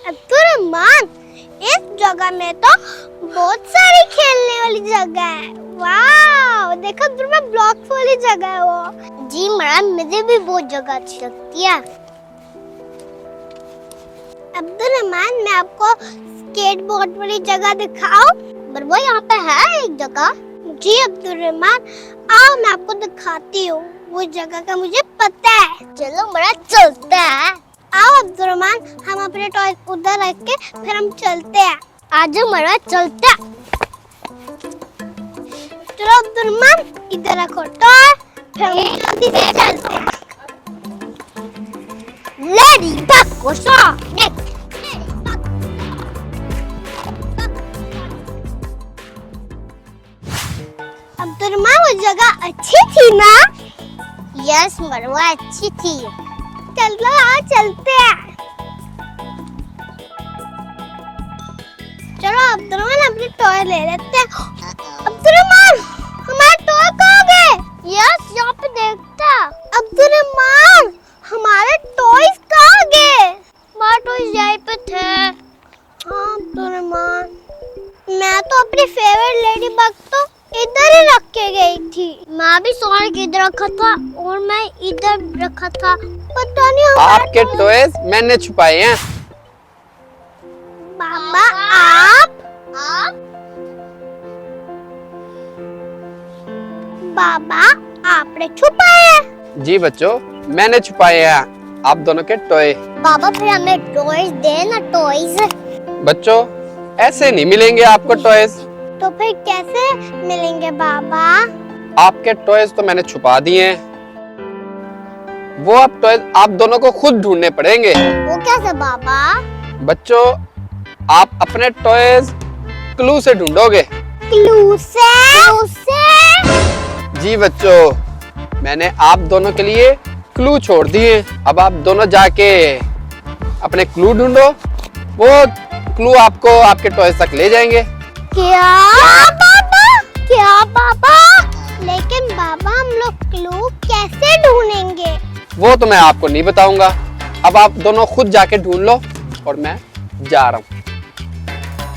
Abdurrahman, इस जगह में तो बहुत सारी खेलने वाली जगह है। वाह, देखो अब्दुर्रहमान, ब्लॉक वाली जगह है वो। जी मैडम, मुझे भी बहुत जगह अच्छी लगती है। अब्दुर्रहमान, मैं आपको स्केटबोर्ड वाली जगह दिखाऊं? बरबो, यहाँ पे है एक जगह। जी अब्दुर्रहमान, आओ मैं आपको दिखाती हूँ। वो जगह का मुझे पता है। चलो बड़ा, चलते हैं। आओ अब्दुर्रहमान, हम अपने टॉय उधर रख के फिर हम चलते हैं। आज मरा, चलते हैं। चलो अब्दुर्रहमान, इधर रखो टॉय, फिर हम जल्दी से चलते हैं। लेडी बग को शॉट। अब्दुर्रहमान, वो जगह अच्छी थी ना? यस मरवा, अच्छी थी। चलो आओ चलते हैं। चलो अब्दुर्रहमान, अपने टॉय ले लेते हैं। अब्दुर्रहमान, हमारे टॉय कहाँ गए? यस, यहाँ पे देखता। अब्दुर्रहमान, हमारे टॉयज कहाँ गए? हमारे टॉयज यहीं पे थे। हाँ अब्दुर्रहमान, मैं तो अपनी फेवरेट लेडी बग तो इधर ही रख के गई थी। मैं भी सॉरी इधर रखा था और मैं इधर रखा था। पता नहीं आपके टॉयज मैंने छुपाए हैं। बाबा, आप? बाबा, आपने छुपाए हैं? जी बच्चों, मैंने छुपाए हैं आप दोनों के टॉय। बाबा, फिर हमें टॉयज दे ना, टॉयज। बच्चों, ऐसे नहीं मिलेंगे आपको टॉयज। तो फिर कैसे मिलेंगे बाबा? आपके टॉयज तो मैंने छुपा दिए हैं। वो अब टॉयज आप दोनों को खुद ढूंढने पड़ेंगे। वो कैसे बाबा? बच्चों, आप अपने टॉयज क्लू से ढूंढोगे। क्लू से? क्लू से? जी बच्चों, मैंने आप दोनों के लिए क्लू छोड़ दिए। अब आप दोनों जाके अपने क्लू ढूंढो। वो क्लू आपको आपके टॉयज तक ले जाएंगे। क्या बाबा? क्या बाबा? लेकिन बाबा, हम लोग क्लू कैसे ढूंढेंगे? वो तो मैं आपको नहीं बताऊंगा। अब आप दोनों खुद जाके ढूंढ लो और मैं जा रहा हूँ।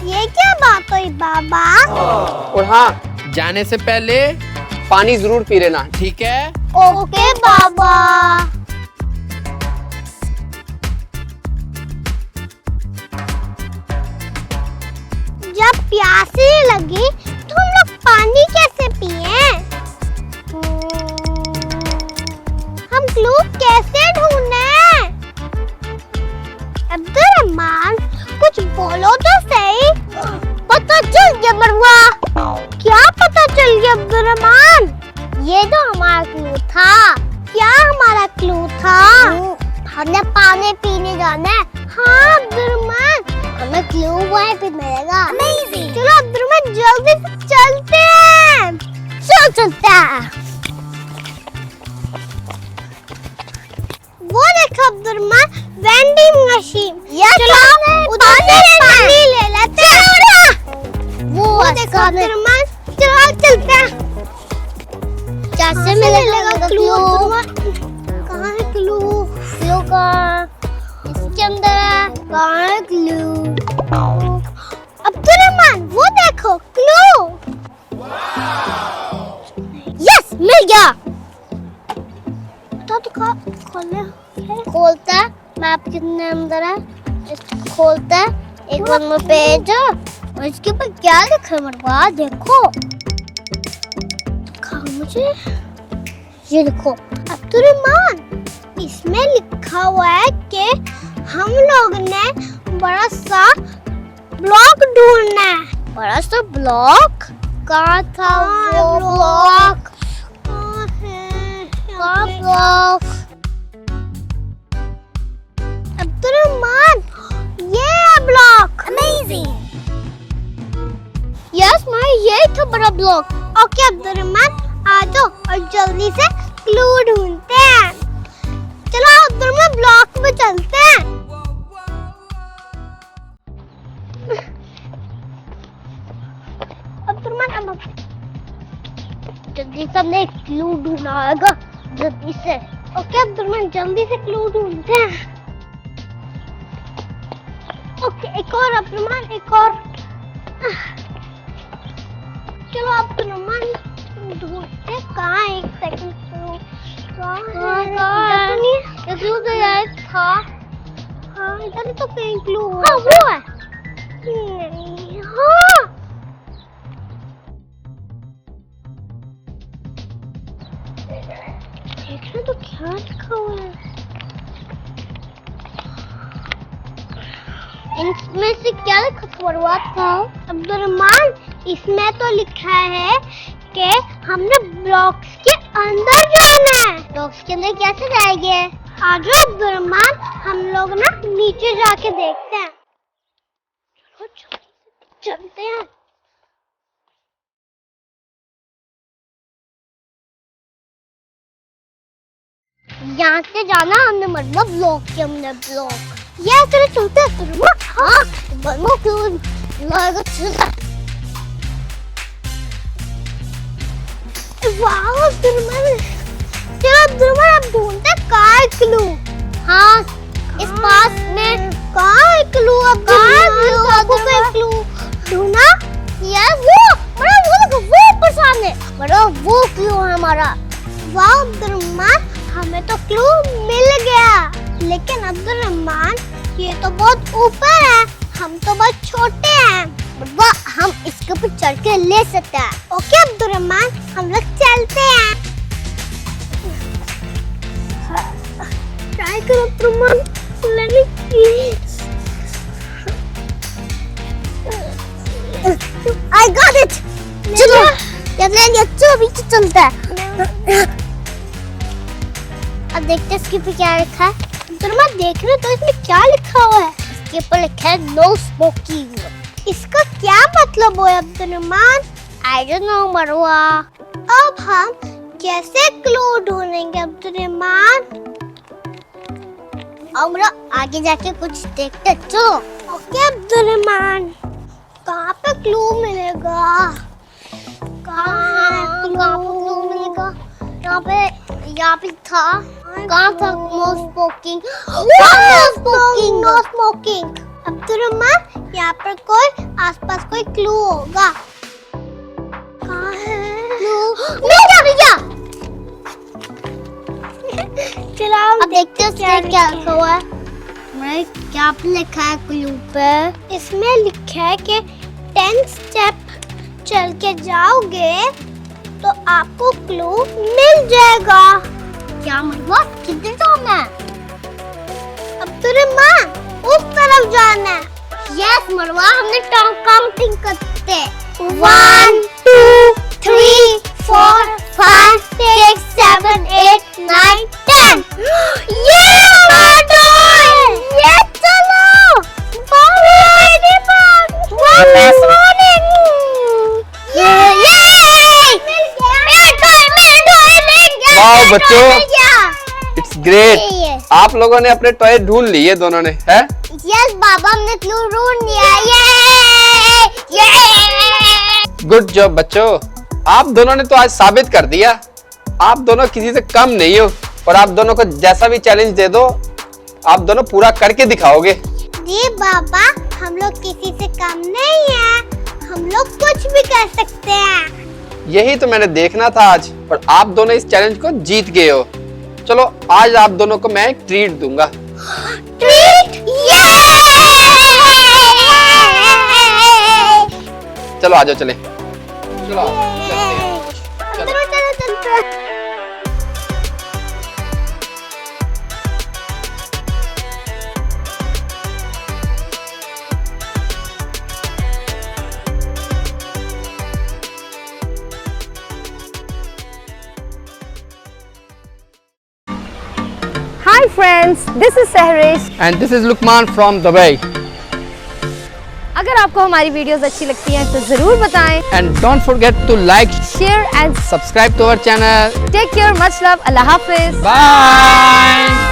ये क्या बात हुई बाबा? और हाँ, जाने से पहले पानी जरूर पी लेना, ठीक है? ओके बाबा। जब प्यास ही लगी तो हम लोग पानी कैसे पिए? हम क्लू कैसे ढूंढे? अब्दुर्रहमान, कुछ बोलो तो सही। पता चल गया मरवा। क्या पता चल गया अब्दुर्रहमान? ये तो हमारा क्लू था। क्या हमारा क्लू था? हमने पानी पीने जाना है। हाँ अब्दुर्रहमान, हमें क्लू वहीं पे मिलेगा। चलो अब्दुर्रहमान, जल्दी से चलते हैं। चलते हैं। वो देखो अब्दुर्रहमान, वेंडिंग मशीन। चलो उधर से पानी ले लेते हैं। वो देखो अब्दुर्रहमान, चलो चलते हैं। कैसे मिलेगा क्लू? कहाँ है क्लू? क्लू कहाँ? इसके अंदर है। कहाँ है क्लू? अब्दुर्रहमान, वो देखो क्लू। यस, मिल गया। तो खोलता, मैप कितने अंदर है? इसको खोलता, एक बार में पेज और इसके ऊपर क्या लिखा है मरवा? देखो मुझे ये देखो अब्दुर्रहमान, इसमें लिखा हुआ है कि हम लोग ने बड़ा सा ब्लॉक ढूंढना है। बड़ा सा ब्लॉक? कहाँ था वो ब्लॉक? कहाँ ब्लॉक? अब्दुर्रहमान, ये है ब्लॉक। अमेजिंग। यस माँ, ये था बड़ा ब्लॉक। ओके अब्दुर्रहमान, आ जाओ और जल्दी से क्लू ढूंढते हैं। चलो अब्दुर्रहमान, ब्लॉक में चलते हैं। अब्दुर्रहमान, अब जल्दी से हमने क्लू ढूंढना होगा, जल्दी से। ओके अब्दुर्रहमान, जल्दी से क्लू ढूंढते हैं। ओके, एक और अब्दुलरहमान, एक और। चलो अब्दुलरहमान ढूंढते कहाँ है, एक सेकंड क्लू तो यार था। हाँ इधर तो कहीं क्लू। हाँ वो है। नहीं, हाँ देखना तो क्या लिखा हुआ है इसमें से। क्या लिखा हुआ था अब्दुलरहमान? इसमें तो लिखा है कि हमने ब्लॉक्स के अंदर जाना है। ब्लॉक्स के अंदर कैसे जाएंगे? आज अब्दुलरहमान हम लोग ना नीचे जाके देखते हैं। चलो चलते हैं। यहाँ से जाना हमने, मतलब ब्लॉक के अंदर। ब्लॉक ये चलो चलते हैं। हाँ चलो वाह अब्दुलरहमान, चलो अब्दुलरहमान अब ढूंढते कहाँ है क्लू। हाँ इस पास में कहाँ है क्लू? अब कहाँ है क्लू? ढूंढा? यस वो ऊपर सामने, वो क्लू है हमारा। वाह अब्दुलरहमान हमें तो क्लू मिल गया, लेकिन अब्दुलरहमान ये तो बहुत ऊपर है, हम तो बहुत छोटे हैं। बाबा हम इसके ऊपर चढ़ के ले सकते हैं। ओके अब्दुलरहमान हम लोग चलते हैं। ट्राई करो अब्दुलरहमान लेने की। I got it। चलो चलो पीछे चलता है। अब देखते हैं इसके पे क्या लिखा है। अब्दुलरहमान देख रहे हो तो इसमें क्या लिखा हुआ है? इसके ऊपर लिखा है नो स्मोकिंग। इसका क्या मतलब है अब्दुलरहमान? आई डोंट नो मरवा। अब हम कैसे क्लू ढूंढेंगे अब्दुलरहमान? अब आगे जाके कुछ देखते चलो। ओके अब्दुलरहमान कहाँ पे क्लू मिलेगा? कहाँ क्लू मिलेगा? यहाँ पे था। कहाँ था? No smoking. No smoking. Abdulrahman यहाँ पर कोई आसपास कोई क्लू होगा। कहाँ है? मिल गया। चलो अब देखते हैं क्या लिखा हुआ है। क्या लिखा है क्लू पे? इसमें लिखा है कि 10 स्टेप चल के जाओगे तो आपको क्लू मिल जाएगा। क्या मतलब? कितने जाना है अब्दुलरहमान? उस तरफ जाना है। यस मरवा हमने काउंटिंग करते 1 2 3 4 5 6 7 8 9 10। ये चलो वाह बच्चों इट्स ग्रेट। आप लोगों ने अपने टॉय ढूंढ लिए दोनों ने, है? यस बाबा हमने क्लू ढूंढ लिया। गुड जॉब बच्चों, आप दोनों ने तो आज साबित कर दिया आप दोनों किसी से कम नहीं हो, और आप दोनों को जैसा भी चैलेंज दे दो आप दोनों पूरा करके दिखाओगे। जी बाबा हम लोग किसी से कम नहीं है, हम लोग कुछ भी कर सकते हैं। यही तो मैंने देखना था आज, और आप दोनों इस चैलेंज को जीत गए हो। चलो आज आप दोनों को मैं एक ट्रीट दूंगा। ट्रीट? चलो आ जाओ चले। चलो चलो। Hi friends, this is Sehrish And this is Lukman from Dubai. अगर आपको हमारी वीडियोस अच्छी लगती हैं तो जरूर बताएं। And don't forget to like, Share and subscribe to our channel. take care. Much love. Allah Hafiz. Bye.